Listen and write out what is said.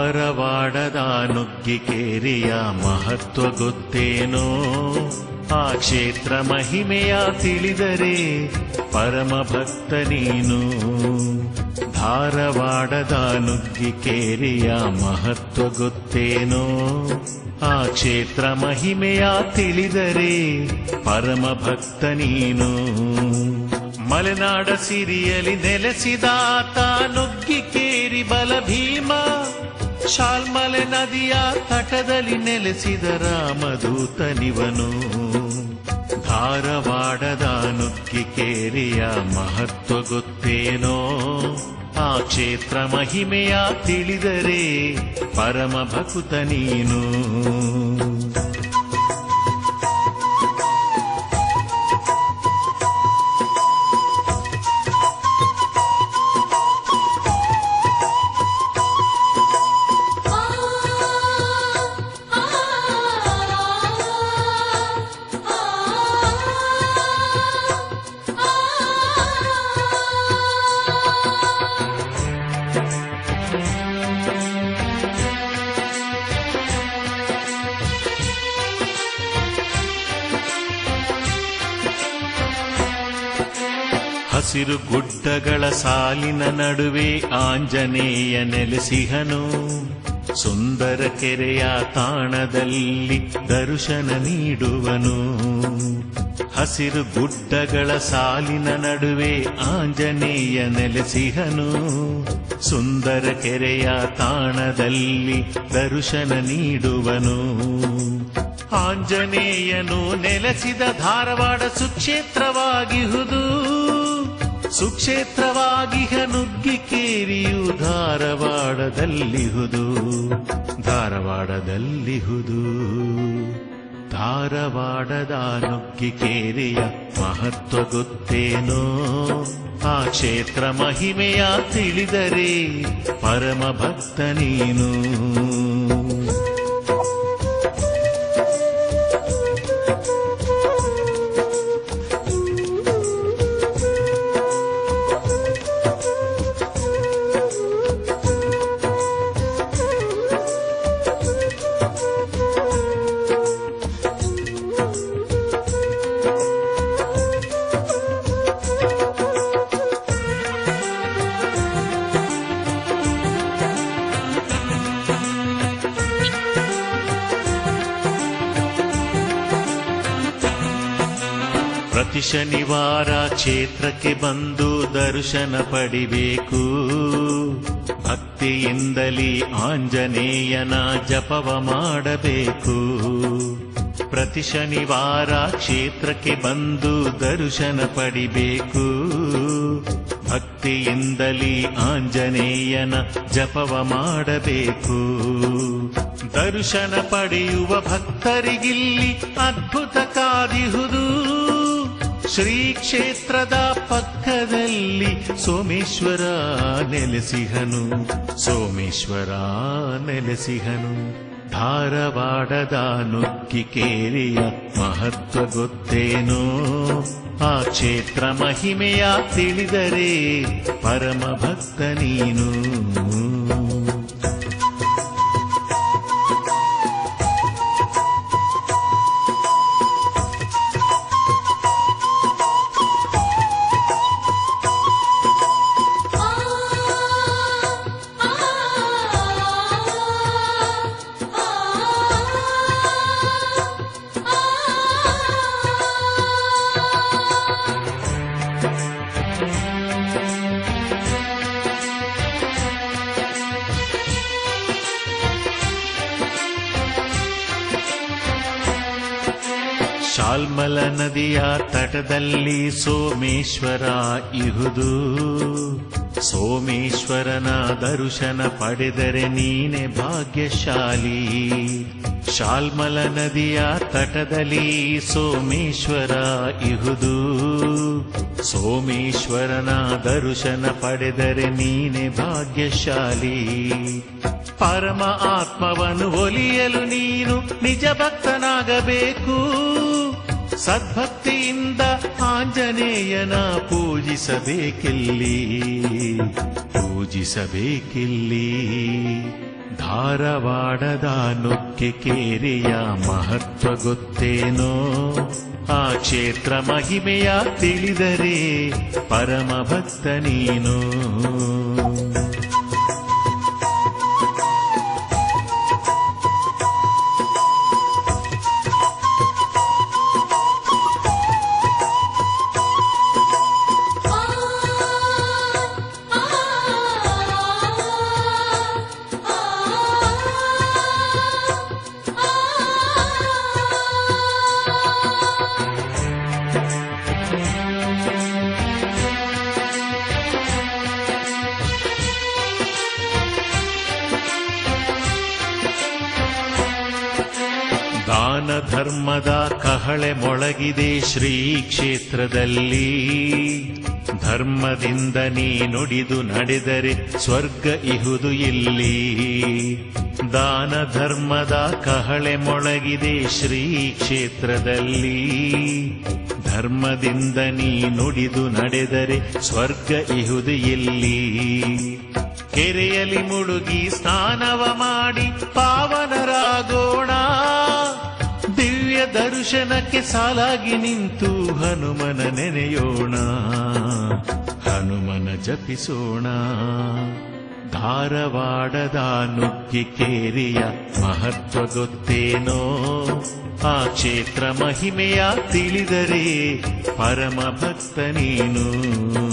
ಧಾರವಾಡದ ನುಗ್ಗಿಕೇರಿಯ ಮಹತ್ವ ಗೊತ್ತೇನೋ? ಆ ಕ್ಷೇತ್ರ ಮಹಿಮೆಯ ತಿಳಿದರೆ ಪರಮ ಭಕ್ತ ನೀನು. ಧಾರವಾಡದ ನುಗ್ಗಿಕೇರಿಯ ಮಹತ್ವ ಗೊತ್ತೇನೋ? ಆ ಕ್ಷೇತ್ರ ಮಹಿಮೆಯ ತಿಳಿದರೆ ಪರಮ ಭಕ್ತ ನೀನು. ಮಲೆನಾಡ ಸಿರಿಯಲಿ ನೆಲೆಸಿದಾತ ನುಗ್ಗಿಕೇರಿ ಬಲ ಭೀಮ. ಶಾಲ್ಮಲೆ ನದಿಯ ತಟದಲ್ಲಿ ನೆಲೆಸಿದ ರಾಮದೂತನಿವನು. ಧಾರವಾಡದ ನುಗ್ಗಿಕೇರಿಯ ಮಹತ್ವ ಗೊತ್ತೇನೋ? ಆ ಕ್ಷೇತ್ರ ಮಹಿಮೆಯ ತಿಳಿದರೆ ಪರಮ ಭಕ್ತ ನೀನು. ಹಸಿರು ಗುಡ್ಡಗಳ ಸಾಲಿನ ನಡುವೆ ಆಂಜನೇಯ ನೆಲೆಸಿಹನು. ಸುಂದರ ಕೆರೆಯ ತಾಣದಲ್ಲಿ ದರ್ಶನ ನೀಡುವನು. ಹಸಿರು ಗುಡ್ಡಗಳ ಸಾಲಿನ ನಡುವೆ ಆಂಜನೇಯ ನೆಲೆಸಿಹನು. ಸುಂದರ ಕೆರೆಯ ತಾಣದಲ್ಲಿ ದರ್ಶನ ನೀಡುವನು. ಆಂಜನೇಯನು ನೆಲೆಸಿದ ಧಾರವಾಡ ಸುಕ್ಷೇತ್ರವಾಗಿಹುದು. ಸುಕ್ಷೇತ್ರವಾಗಿಹ ನುಗ್ಗಿಕೇರಿಯು ಧಾರವಾಡದಲ್ಲಿಹುದು. ಧಾರವಾಡದಲ್ಲಿಹುದು. ಧಾರವಾಡದ ನುಗ್ಗಿಕೇರಿಯ ಮಹತ್ವ ಗೊತ್ತೇನೋ? ಆ ಕ್ಷೇತ್ರ ಮಹಿಮೆಯ ತಿಳಿದರೆ ಪರಮ ಭಕ್ತ ನೀನು. ಪ್ರತಿ ಶನಿವಾರ ಕ್ಷೇತ್ರಕ್ಕೆ ಬಂದು ದರ್ಶನ ಪಡಿಬೇಕು. ಭಕ್ತಿಯಿಂದಲೇ ಆಂಜನೇಯನ ಜಪವ ಮಾಡಬೇಕು. ಪ್ರತಿ ಶನಿವಾರ ಕ್ಷೇತ್ರಕ್ಕೆ ಬಂದು ದರ್ಶನ ಪಡಿಬೇಕು. ಭಕ್ತಿಯಿಂದಲೇ ಆಂಜನೇಯನ ಜಪವ ಮಾಡಬೇಕು. ದರ್ಶನ ಪಡೆಯುವ ಭಕ್ತರಿಗಿಲ್ಲಿ ಅದ್ಭುತ ಕಾದಿಹುದು. ಶ್ರೀ ಕ್ಷೇತ್ರದ ಪಕ್ಕದಲ್ಲಿ ಸೋಮೇಶ್ವರ ನೆಲೆಸಿಹನು. ಸೋಮೇಶ್ವರ ನೆಲೆಸಿಹನು. ಧಾರವಾಡದ ನುಗ್ಗಿಕೇರಿಯ ಮಹತ್ವ ಗೊತ್ತೇನೋ? ಆ ಕ್ಷೇತ್ರ ಮಹಿಮೆಯ ತಿಳಿದರೆ ಪರಮ ಭಕ್ತ ನೀನು. ಶಾಲ್ಮಲ ನದಿಯ ತಟದಲ್ಲಿ ಸೋಮೇಶ್ವರ ಇಹುದು. ಸೋಮೇಶ್ವರನ ದರ್ಶನ ಪಡೆದರೆ ನೀನೆ ಭಾಗ್ಯಶಾಲಿ. ಶಾಲ್ಮಲ ನದಿಯ ತಟದಲ್ಲಿ ಸೋಮೇಶ್ವರ ಇಹುದು. ಸೋಮೇಶ್ವರನ ದರ್ಶನ ಪಡೆದರೆ ನೀನೆ ಭಾಗ್ಯಶಾಲಿ. ಪರಮ ಆತ್ಮವನ್ನು ಒಲಿಯಲು ನೀನು ನಿಜ ಭಕ್ತನಾಗಬೇಕು. ಸದ್ಭಕ್ತಿಯಿಂದ ಆಂಜನೇಯನ ಪೂಜಿಸಬೇಕಿಲ್ಲಿ. ಪೂಜಿಸಬೇಕಿಲ್ಲಿ. ಧಾರವಾಡದ ನುಗ್ಗೆಕೇರಿಯ ಮಹತ್ವ ಗೊತ್ತೇನೋ? ಆ ಕ್ಷೇತ್ರ ಮಹಿಮೆಯ ತಿಳಿದರೆ ಪರಮ ಭಕ್ತ ನೀನು. ದಾನ ಧರ್ಮದ ಕಹಳೆ ಮೊಳಗಿದೆ ಶ್ರೀ ಕ್ಷೇತ್ರದಲ್ಲಿ. ಧರ್ಮದಿಂದ ನೀ ನುಡಿದು ನಡೆದರೆ ಸ್ವರ್ಗ ಇಹುದು ಇಲ್ಲಿ. ದಾನ ಧರ್ಮದ ಕಹಳೆ ಮೊಳಗಿದೆ ಶ್ರೀ ಕ್ಷೇತ್ರದಲ್ಲಿ. ಧರ್ಮದಿಂದ ನೀ ನುಡಿದು ನಡೆದರೆ ಸ್ವರ್ಗ ಇಹುದು ಇಲ್ಲಿ. ಕೆರೆಯಲ್ಲಿ ಮುಳುಗಿ ಸ್ನಾನವ ಮಾಡಿ ಪಾವನರಾಗೋಣ. ದಿವ್ಯ ದರ್ಶನಕ್ಕೆ ಸಾಲಾಗಿ ನಿಂತು ಹನುಮನ ನೆನೆಯೋಣ. ಹನುಮನ ಜಪಿಸೋಣ. ಧಾರವಾಡದ ನುಗ್ಗೆಕೇರಿಯ ಮಹತ್ವ ಗೊತ್ತೇನೋ? ಆ ಕ್ಷೇತ್ರ ಮಹಿಮೆಯ ತಿಳಿದರೆ ಪರಮ ಭಕ್ತ ನೀನು.